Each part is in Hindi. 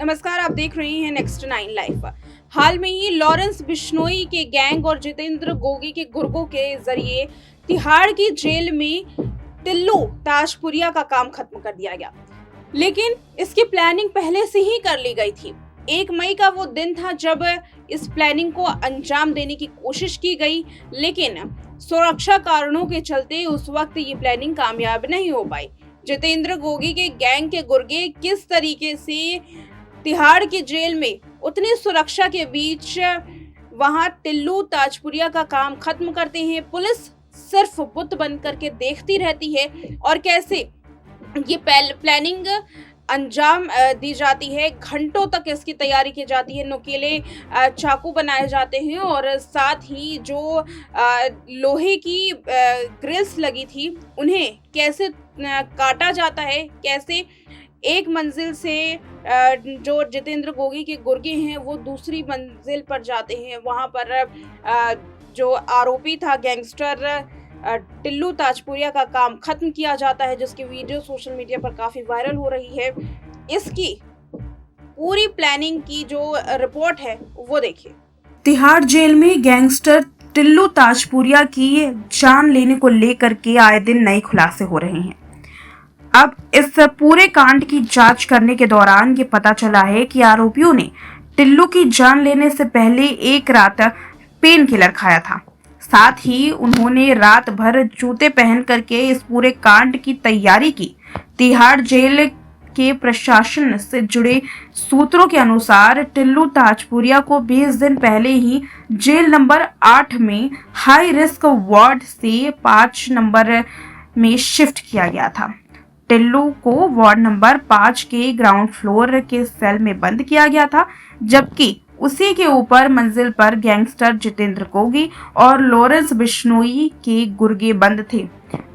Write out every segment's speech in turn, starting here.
नमस्कार, आप देख रहे हैं नेक्स्ट 9 लाइव। हाल में ही लॉरेंस बिश्नोई के गैंग और जितेंद्र गोगी के गुर्गों के जरिए तिहाड़ की जेल में टिल्लू ताजपुरिया का काम खत्म कर दिया गया, लेकिन इसकी प्लानिंग पहले से ही कर ली गई थी। 1 मई का वो दिन था जब इस प्लानिंग को अंजाम देने की कोशिश की गई, लेकिन सुरक्षा कारणों के चलते उस वक्त ये प्लानिंग कामयाब नहीं हो पाई। जितेंद्र गोगी के गैंग के गुर्गे किस तरीके से तिहाड़ की जेल में उतनी सुरक्षा के बीच वहां टिल्लू ताजपुरिया का काम खत्म करते हैं, पुलिस सिर्फ बुत बंद करके देखती रहती है, और कैसे ये प्लानिंग अंजाम दी जाती है। घंटों तक इसकी तैयारी की जाती है, नुकीले चाकू बनाए जाते हैं और साथ ही जो लोहे की ग्रिल्स लगी थी उन्हें कैसे काटा जाता है, कैसे एक मंजिल से जो जितेंद्र गोगी के गुर्गे हैं वो दूसरी मंजिल पर जाते हैं। वहां पर जो आरोपी था गैंगस्टर टिल्लू ताजपुरिया का काम खत्म किया जाता है, जिसकी वीडियो सोशल मीडिया पर काफी वायरल हो रही है। इसकी पूरी प्लानिंग की जो रिपोर्ट है वो देखिए। तिहाड़ जेल में गैंगस्टर टिल्लू ताजपुरिया की जान लेने को लेकर के आए दिन नए खुलासे हो रहे हैं। अब इस पूरे कांड की जांच करने के दौरान ये पता चला है कि आरोपियों ने टिल्लू की जान लेने से पहले एक रात पेन किलर खाया था। साथ ही उन्होंने रात भर जूते पहन करके इस पूरे कांड की तैयारी की। तिहाड़ जेल के प्रशासन से जुड़े सूत्रों के अनुसार टिल्लू ताजपुरिया को 20 दिन पहले ही जेल नंबर 8 में हाई रिस्क वार्ड से 5 नंबर में शिफ्ट किया गया था। टिल्लू को वार्ड नंबर 5 के ग्राउंड फ्लोर के सेल में बंद किया गया था, जबकि उसी के ऊपर मंजिल पर गैंगस्टर जितेंद्र गोगी और लॉरेंस बिश्नोई के गुर्गे बंद थे।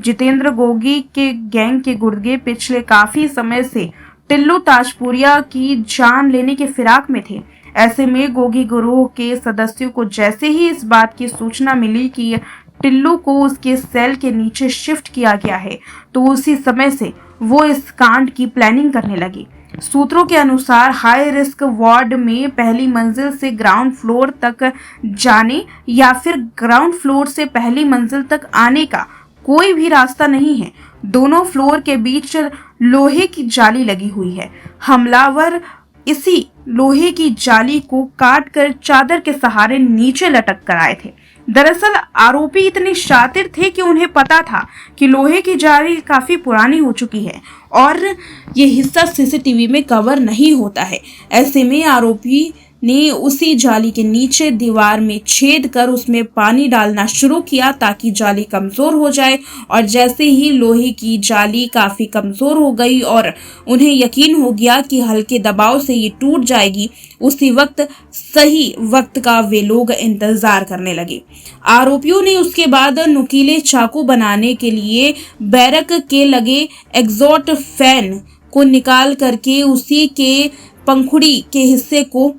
जितेंद्र गोगी के गैंग के गुर्गे पिछले काफी समय से टिल्लू ताजपुरिया की जान लेने के फिराक में थे। ऐसे में गोगी गिरोह के सदस्यों को जैसे ही इस बात की सूचना मिली कि टिल्लू को उसके सेल के नीचे शिफ्ट किया गया है, तो उसी समय से वो इस कांड की प्लानिंग करने लगी। सूत्रों के अनुसार हाई रिस्क वार्ड में पहली मंजिल से ग्राउंड फ्लोर तक जाने या फिर ग्राउंड फ्लोर से पहली मंजिल तक आने का कोई भी रास्ता नहीं है। दोनों फ्लोर के बीच लोहे की जाली लगी हुई है। हमलावर इसी लोहे की जाली को काट कर चादर के सहारे नीचे लटक कर आए थे। दरअसल आरोपी इतने शातिर थे कि उन्हें पता था कि लोहे की जाली काफी पुरानी हो चुकी है और ये हिस्सा सीसीटीवी में कवर नहीं होता है। ऐसे में आरोपी ने उसी जाली के नीचे दीवार में छेद कर उसमें पानी डालना शुरू किया ताकि जाली कमजोर हो जाए, और जैसे ही लोहे की जाली काफी कमजोर हो गई और उन्हें यकीन हो गया कि हल्के दबाव से ये टूट जाएगी, उसी वक्त सही वक्त का वे लोग इंतजार करने लगे। आरोपियों ने उसके बाद नुकीले चाकू बनाने के लिए बैरक के लगे एग्जॉस्ट फैन को निकाल करके उसी के पंखुड़ी के हिस्से को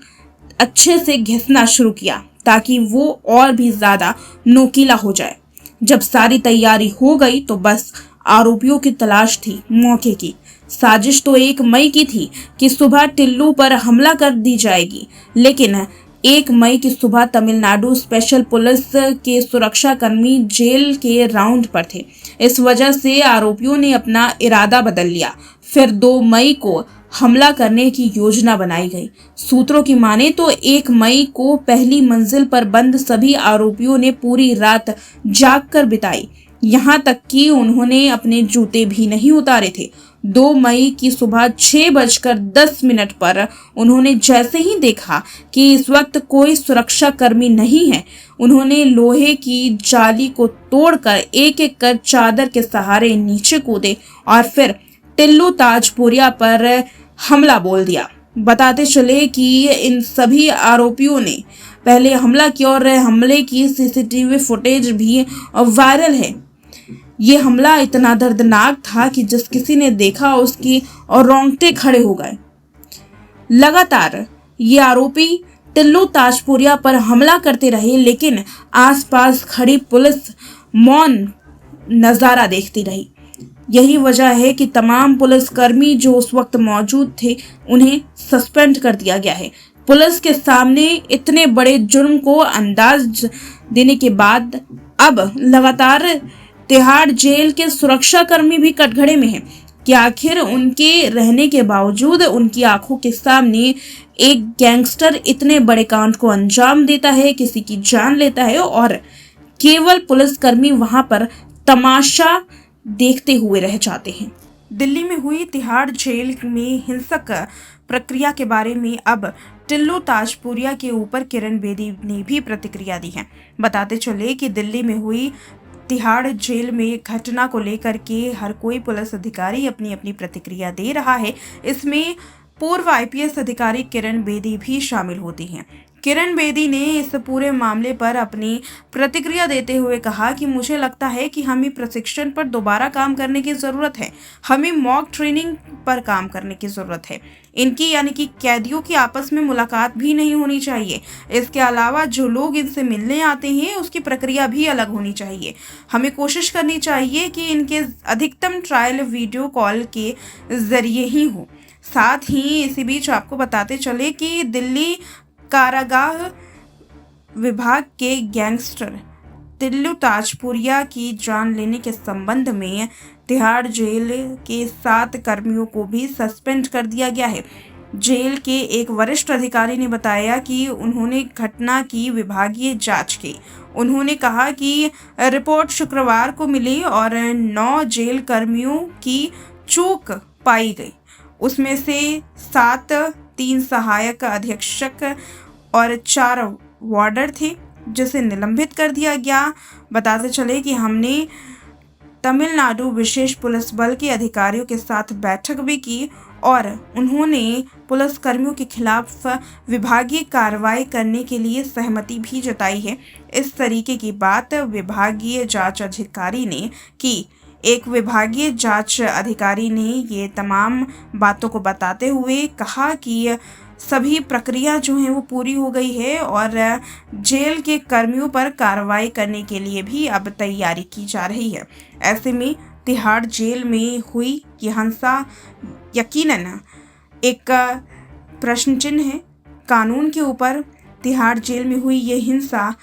अच्छे से घिसना शुरू किया ताकि वो और भी ज्यादा नोकीला हो जाए। जब सारी तैयारी हो गई तो बस आरोपियों की तलाश थी मौके की। साजिश तो 1 मई की थी कि सुबह टिल्लू पर हमला कर दी जाएगी, लेकिन 1 मई की सुबह तमिलनाडु स्पेशल पुलिस के सुरक्षा कर्मी जेल के राउंड पर थे। इस वजह से आरोपियों ने अपना इरादा बदल लिया। फिर 2 मई को हमला करने की योजना बनाई गई। सूत्रों की माने तो 1 मई को पहली मंजिल पर बंद सभी आरोपियों ने पूरी रात जागकर बिताई, यहाँ तक कि उन्होंने अपने जूते भी नहीं उतारे थे। 2 मई की सुबह 6:10 पर उन्होंने जैसे ही देखा कि इस वक्त कोई सुरक्षा कर्मी नहीं है, उन्होंने लोहे की जाली को तोड़कर एक एक कर चादर के सहारे नीचे कूदे और फिर टिल्लू ताजपुरिया पर हमला बोल दिया। बताते चले कि इन सभी आरोपियों ने पहले हमला किया और हमले की सीसीटीवी फुटेज भी वायरल है। ये हमला इतना दर्दनाक था कि जिस किसी ने देखा उसकी रोंगटे खड़े हो गए। लगातार ये आरोपी टिल्लू ताजपुरिया पर हमला करते रहे, लेकिन आसपास खड़ी पुलिस मौन नजारा देखती रही। यही वजह है कि तमाम पुलिसकर्मी जो उस वक्त मौजूद थे उन्हें सस्पेंड कर दिया गया है। पुलिस के सामने इतने बड़े जुर्म को अंदाज देने के बाद अब लगातार तिहाड़ जेल के सुरक्षाकर्मी भी कटघरे में हैं कि आखिर उनके रहने के बावजूद उनकी आंखों के सामने एक गैंगस्टर इतने बड़े कांड को अंजाम देता है, किसी की जान लेता है और केवल पुलिसकर्मी वहां पर तमाशा देखते हुए रह जाते हैं। दिल्ली में हुई तिहाड़ जेल में हिंसक प्रक्रिया के बारे में अब टिल्लू ताजपुरिया के ऊपर किरण बेदी ने भी प्रतिक्रिया दी है। बताते चले कि दिल्ली में हुई तिहाड़ जेल में घटना को लेकर के हर कोई पुलिस अधिकारी अपनी अपनी प्रतिक्रिया दे रहा है। इसमें पूर्व आईपीएस अधिकारी किरण बेदी भी शामिल होती हैं। किरण बेदी ने इस पूरे मामले पर अपनी प्रतिक्रिया देते हुए कहा कि मुझे लगता है कि हमें प्रशिक्षण पर दोबारा काम करने की ज़रूरत है, हमें मॉक ट्रेनिंग पर काम करने की ज़रूरत है। इनकी यानी कि कैदियों की आपस में मुलाकात भी नहीं होनी चाहिए। इसके अलावा जो लोग इनसे मिलने आते हैं उसकी प्रक्रिया भी अलग होनी चाहिए। हमें कोशिश करनी चाहिए कि इनके अधिकतम ट्रायल वीडियो कॉल के ज़रिए ही हो। साथ ही इसी बीच आपको बताते चले कि दिल्ली कारागाह विभाग के गैंगस्टर टिल्लू ताजपुरिया की जान लेने के संबंध में तिहाड़ जेल के 7 कर्मियों को भी सस्पेंड कर दिया गया है। जेल के एक वरिष्ठ अधिकारी ने बताया कि उन्होंने घटना की विभागीय जांच की। उन्होंने कहा कि रिपोर्ट शुक्रवार को मिली और 9 जेल कर्मियों की चूक पाई गई। उसमें से 7 3 सहायक अधीक्षक और 4 वार्डर थे जिसे निलंबित कर दिया गया। बताते चले कि हमने तमिलनाडु विशेष पुलिस बल के अधिकारियों के साथ बैठक भी की और उन्होंने पुलिसकर्मियों के खिलाफ विभागीय कार्रवाई करने के लिए सहमति भी जताई है। इस तरीके की बात विभागीय जांच अधिकारी ने की। एक विभागीय जांच अधिकारी ने ये तमाम बातों को बताते हुए कहा कि सभी प्रक्रिया जो है वो पूरी हो गई है और जेल के कर्मियों पर कार्रवाई करने के लिए भी अब तैयारी की जा रही है। ऐसे में तिहाड़ जेल में हुई ये हिंसा यकीनन एक प्रश्न चिन्ह है। कानून के ऊपर तिहाड़ जेल में हुई ये हिंसा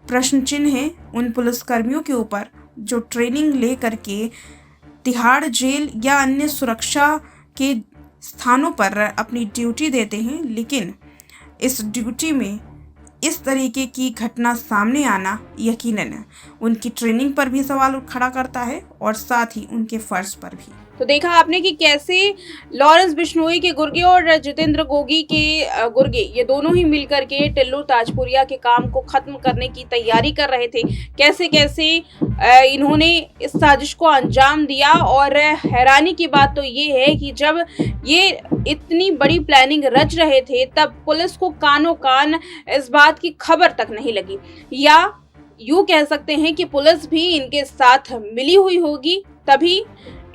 प्रश्न चिन्ह है उन पुलिसकर्मियों के ऊपर जो ट्रेनिंग ले करके तिहाड़ जेल या अन्य सुरक्षा के स्थानों पर अपनी ड्यूटी देते हैं, लेकिन इस ड्यूटी में इस तरीके की घटना सामने आना यकीनन उनकी ट्रेनिंग पर भी सवाल खड़ा करता है और साथ ही उनके फर्ज पर भी। तो देखा आपने कि कैसे लॉरेंस बिश्नोई के गुर्गे और जितेंद्र गोगी के गुर्गे ये दोनों ही मिलकर के टिल्लू ताजपुरिया के काम को खत्म करने की तैयारी कर रहे थे। कैसे कैसे इन्होंने इस साजिश को अंजाम दिया और हैरानी की बात तो ये है कि जब ये इतनी बड़ी प्लानिंग रच रहे थे तब पुलिस को कानों कान इस बात की खबर तक नहीं लगी, या यूँ कह सकते हैं कि पुलिस भी इनके साथ मिली हुई होगी, तभी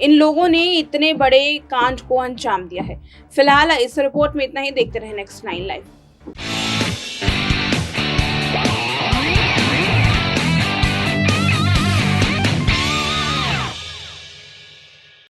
इन लोगों ने इतने बड़े कांड को अंजाम दिया है। फिलहाल इस रिपोर्ट में इतना ही। देखते रहे नेक्स्ट 9 लाइव।